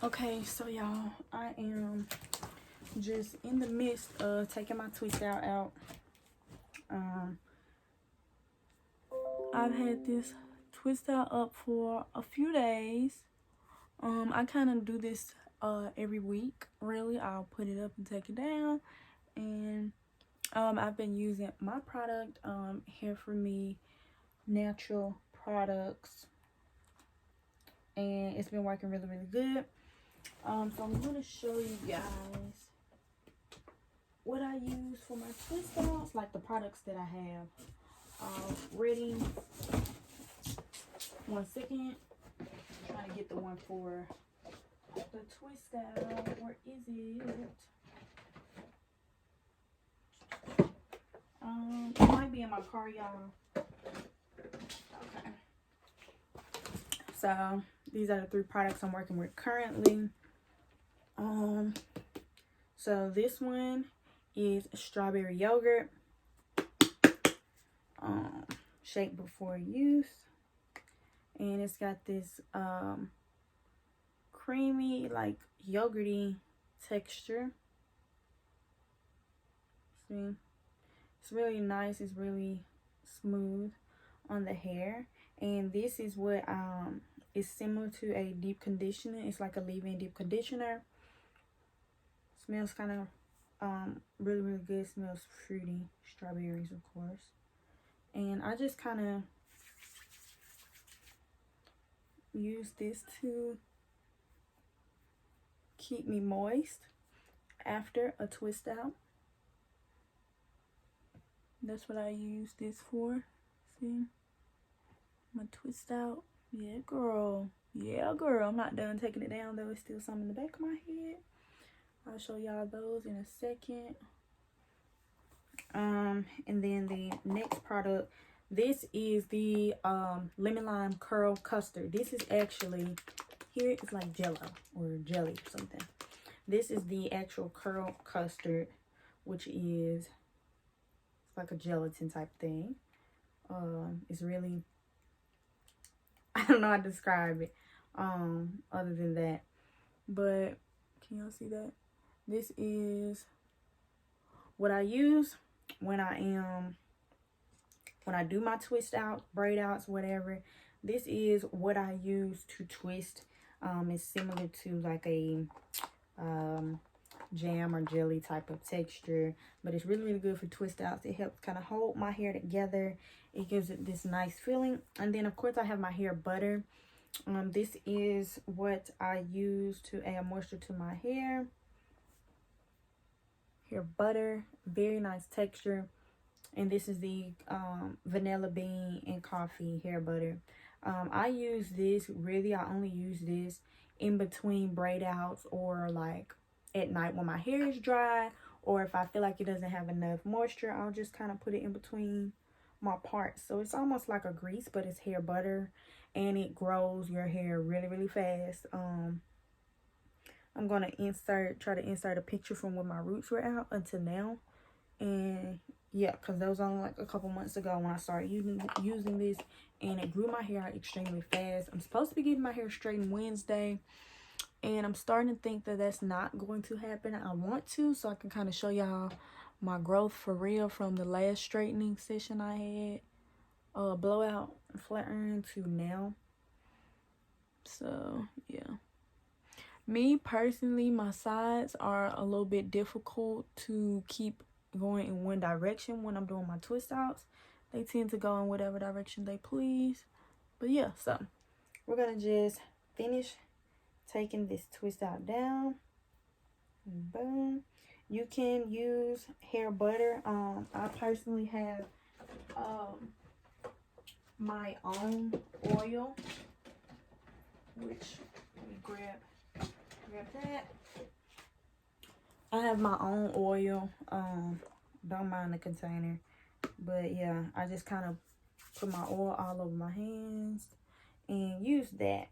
Okay, so y'all, I am just in the midst of taking my TwistOut out. I've had this TwistOut up for a few days. I kind of do this every week, really. I'll put it up and take it down. And I've been using my product, Hair For Me natural products, and it's been working really, really good. So I'm going to show you guys what I use for my TwistOuts, like the products that I have ready. 1 second. I'm trying to get the one for the TwistOut. Where is it? It might be in my car, y'all. Okay. So these are the 3 products I'm working with currently. So this one is strawberry yogurt. Shake before use. And it's got this creamy, like yogurty texture. See? It's really nice. It's really smooth on the hair. And this is what is similar to a deep conditioner. It's like a leave-in deep conditioner. Smells kind of really, really good. Smells fruity. Strawberries, of course. And I just kind of use this to keep me moist after a TwistOut. That's what I use this for. See? My TwistOut. Yeah, girl. Yeah, girl. I'm not done taking it down, though. It's still some in the back of my head. I'll show y'all those in a second. And then the next product, this is the lemon lime curl custard. This is actually, here it's like jello or jelly or something. This is the actual curl custard, which is like a gelatin type thing. It's really, I don't know how to describe it other than that, but can y'all see that? This is what I use when I do my TwistOut, braid outs, whatever. This is what I use to twist. It's similar to like a jam or jelly type of texture, but it's really, really good for TwistOuts. It helps kind of hold my hair together. It gives it this nice feeling. And then of course I have my hair butter. This is what I use to add moisture to my hair. Hair butter, very nice texture. And this is the vanilla bean and coffee hair butter. I use this, really I only use this in between braid outs, or like at night when my hair is dry, or if I feel like it doesn't have enough moisture, I'll just kind of put it in between my parts. So it's almost like a grease, but it's hair butter, and it grows your hair really, really fast. I'm gonna try to insert a picture from when my roots were out until now. And yeah, because that was only like a couple months ago when I started using this, and it grew my hair out extremely fast. I'm supposed to be getting my hair straightened Wednesday, and I'm starting to think that that's not going to happen. I want to, so I can kind of show y'all my growth for real from the last straightening session I had, blowout flat iron, to now. So yeah, me personally, my sides are a little bit difficult to keep going in one direction when I'm doing my TwistOuts. They tend to go in whatever direction they please. But yeah, so we're gonna just finish taking this TwistOut down. Boom. You can use hair butter. I personally have my own oil, which, let me grab that. I have my own oil. Don't mind the container, but yeah, I just kind of put my oil all over my hands and use that.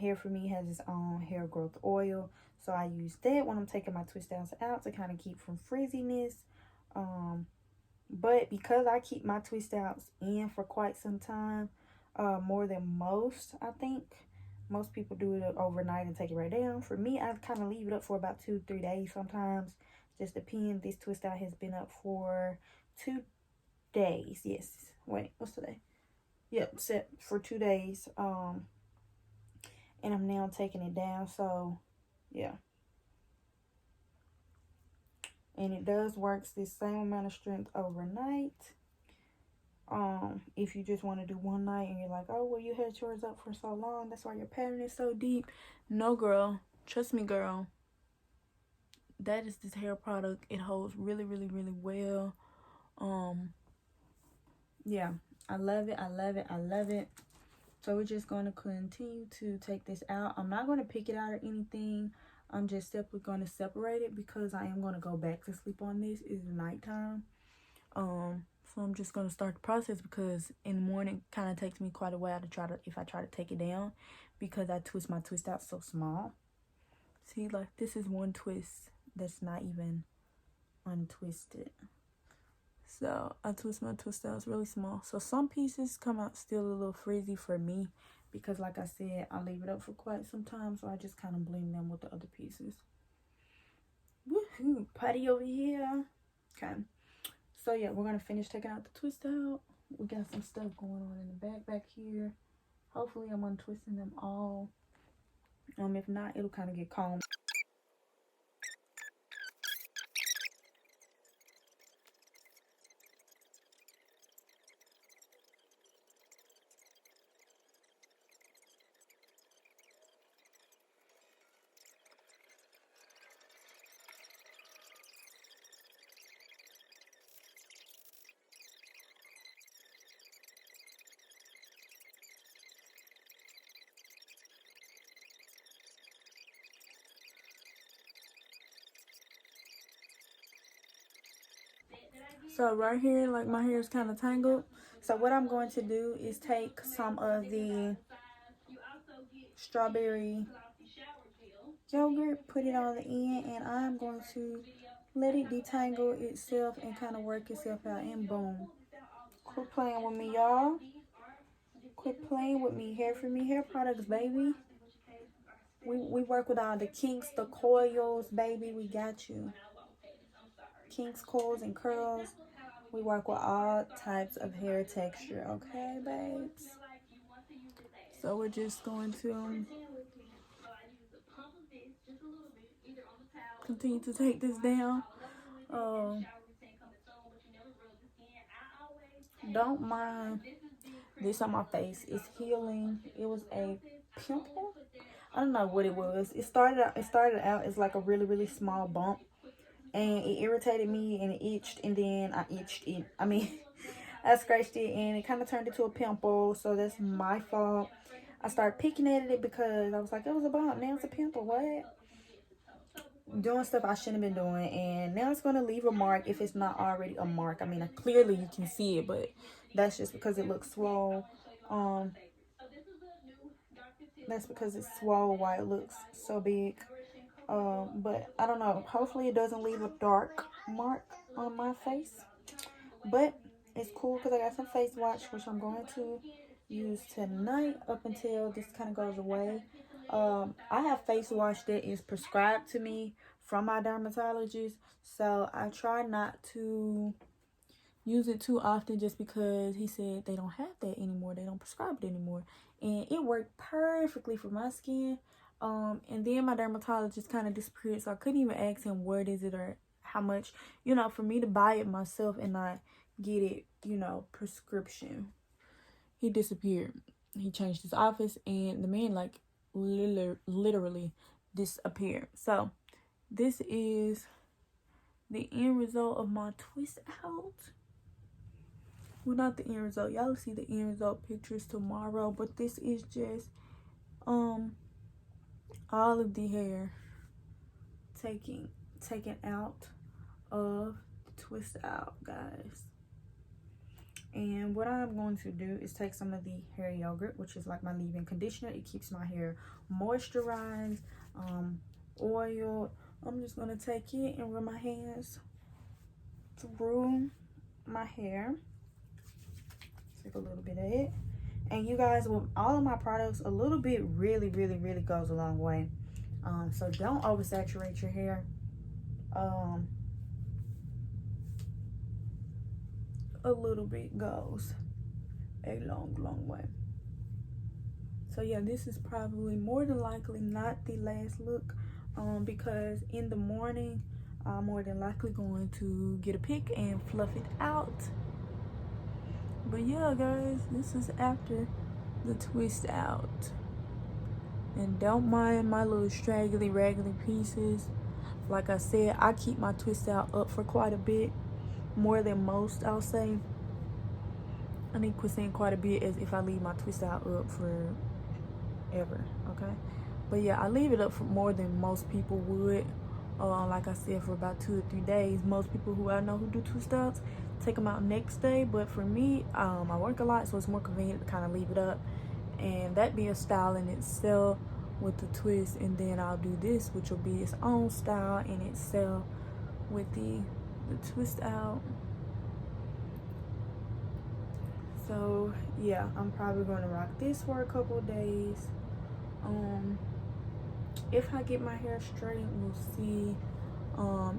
Hair For Me has its own hair growth oil, so I use that when I'm taking my TwistOuts out to kind of keep from frizziness. But because I keep my TwistOuts in for quite some time, more than most, I think Most people do it overnight and take it right down. For me, I kind of leave it up for about 2-3 days sometimes. Just depends. This twist out has been up for 2 days. Yes. Wait, what's today? Yep, set for 2 days. And I'm now taking it down. So, yeah. And it does work the same amount of strength overnight. If you just want to do one night and you're like, oh, well, you had yours up for so long, that's why your pattern is so deep. No, girl, trust me, girl, that is this hair product. It holds really, really, really well. Yeah, I love it. I love it. I love it. So we're just going to continue to take this out. I'm not going to pick it out or anything. I'm just simply going to separate it because I am going to go back to sleep on this. It's nighttime. So I'm just going to start the process because in the morning it kind of takes me quite a while to if I try to take it down, because I twist my twist out so small. See, like this is one twist that's not even untwisted. So I twist my twist out, it's really small. So some pieces come out still a little frizzy for me because, like I said, I leave it up for quite some time, so I just kind of blend them with the other pieces. Woohoo, party over here. Okay. So yeah, we're gonna finish taking out the twist out. We got some stuff going on in the back here. Hopefully I'm untwisting them all. If not, it'll kind of get combed. So right here, like my hair is kind of tangled. So what I'm going to do is take some of the strawberry yogurt, put it on the end, and I'm going to let it detangle itself and kind of work itself out, and boom. Quit playing with me, y'all. Quit playing with me. Hair for me, hair products, baby. We work with all the kinks, the coils, baby. We got you. Kinks, coils, and curls. We work with all types of hair texture, okay, babes? So we're just going to continue to take this down. Don't mind this on my face. It's healing. It was a pimple. I don't know what it was. It started out as like a really, really small bump, and it irritated me and it itched, and then I itched it. I scratched it and it kind of turned into a pimple, so that's my fault. I started picking at it because I was like, it was a bump, now it's a pimple. What? Doing stuff I shouldn't have been doing, and now it's going to leave a mark if it's not already a mark. Clearly you can see it, but that's just because it looks swole. That's because it's swole why it looks so big. But I don't know, hopefully it doesn't leave a dark mark on my face, but it's cool because I got some face wash, which I'm going to use tonight up until this kind of goes away. I have face wash that is prescribed to me from my dermatologist, so I try not to use it too often just because he said they don't have that anymore. They don't prescribe it anymore, and it worked perfectly for my skin. And then my dermatologist kind of disappeared, so I couldn't even ask him what is it or how much, for me to buy it myself and not get it, prescription. He disappeared. He changed his office, and the man like literally disappeared. So this is the end result of my twist out. Well, not the end result. Y'all will see the end result pictures tomorrow, but this is just all of the hair taken out of the twist out, guys. And what I'm going to do is take some of the hair yogurt, which is like my leave-in conditioner. It keeps my hair moisturized, oiled. I'm just going to take it and run my hands through my hair. Take a little bit of it. And you guys, with all of my products, a little bit really goes a long way. So don't oversaturate your hair. A little bit goes a long way. So yeah, this is probably more than likely not the last look, because in the morning I'm more than likely going to get a pick and fluff it out. But yeah guys, this is after the twist out. And don't mind my little straggly raggedy pieces. Like I said, I keep my twist out up for quite a bit, more than most, I'll say. I need to quit saying quite a bit as if I leave my twist out up for ever, okay? But yeah, I leave it up for more than most people would. Like I said, for about 2 or 3 days. Most people who I know who do twist outs take them out next day, but for me, I work a lot, so it's more convenient to kind of leave it up, and that be a style in itself with the twist. And then I'll do this, which will be its own style in itself with the twist out. So yeah, I'm probably going to rock this for a couple of days. If I get my hair straight, we'll see.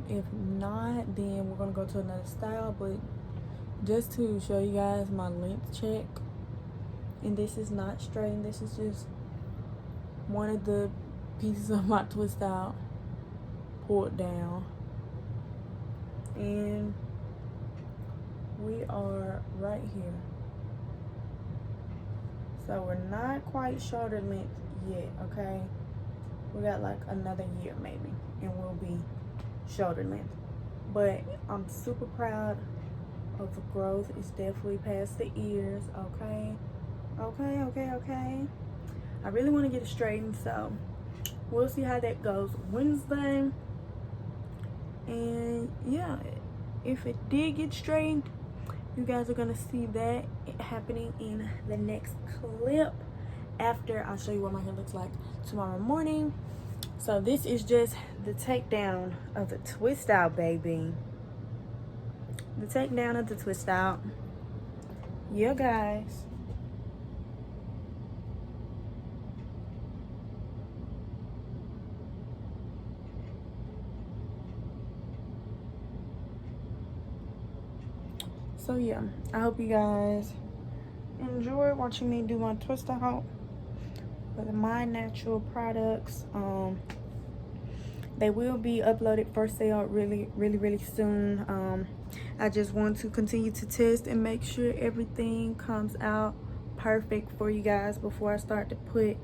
If not, then we're gonna go to another style. But just to show you guys my length check, and this is not straight, this is just one of the pieces of my twist out pulled down, and we are right here. So we're not quite shoulder length yet, okay? We got like another year maybe, and we'll be shoulder length. But I'm super proud of the growth. It's definitely past the ears, okay? Okay. I really want to get it straightened, so we'll see how that goes Wednesday. And yeah, if it did get straightened, you guys are gonna see that happening in the next clip after I'll show you what my hair looks like tomorrow morning. So this is just the takedown of the twist out, baby. The takedown of the twist out. Yeah, guys. So yeah, I hope you guys enjoy watching me do my twist out with my natural products. They will be uploaded for sale really soon. I just want to continue to test and make sure everything comes out perfect for you guys before I start to put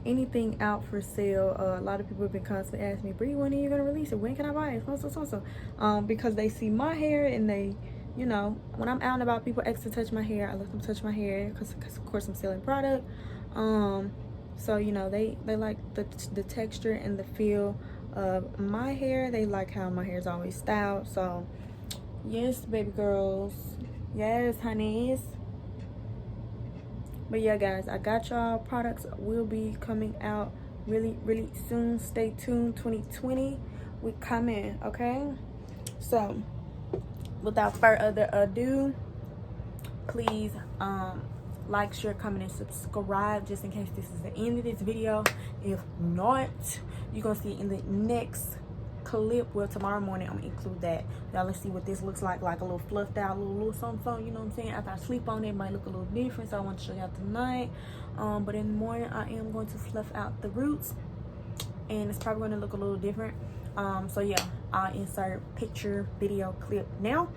anything out for sale. A lot of people have been constantly asking me, Bree, when are you gonna release it? When can I buy it? So. Because they see my hair, and they, you know, when I'm out and about, people ask to touch my hair. I let them touch my hair because of course I'm selling product. So you know, they like the texture and the feel of my hair. They like how my hair is always styled. So yes, baby girls, yes, honeys. But yeah, guys, I got y'all. Products will be coming out really soon. Stay tuned. 2020, we coming, okay? So without further ado, please like, share, comment, and subscribe, just in case this is the end of this video. If not, you're gonna see it in the next clip. Well, tomorrow morning I'm gonna include that. Y'all, let's see what this looks like a little fluffed out, little something, you know what I'm saying? After I sleep on it, it might look a little different, so I want to show y'all tonight. But in the morning I am going to fluff out the roots, and it's probably going to look a little different. So yeah, I'll insert picture video clip now.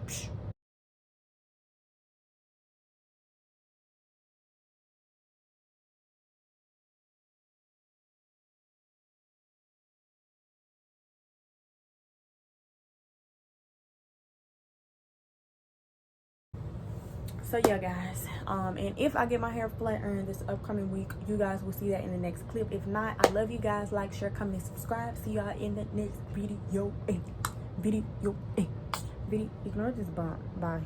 So yeah, guys, and if I get my hair flat ironed this upcoming week, you guys will see that in the next clip. If not, I love you guys. Like, share, comment, and subscribe. See y'all in the next video. Ignore this bomb. Bye.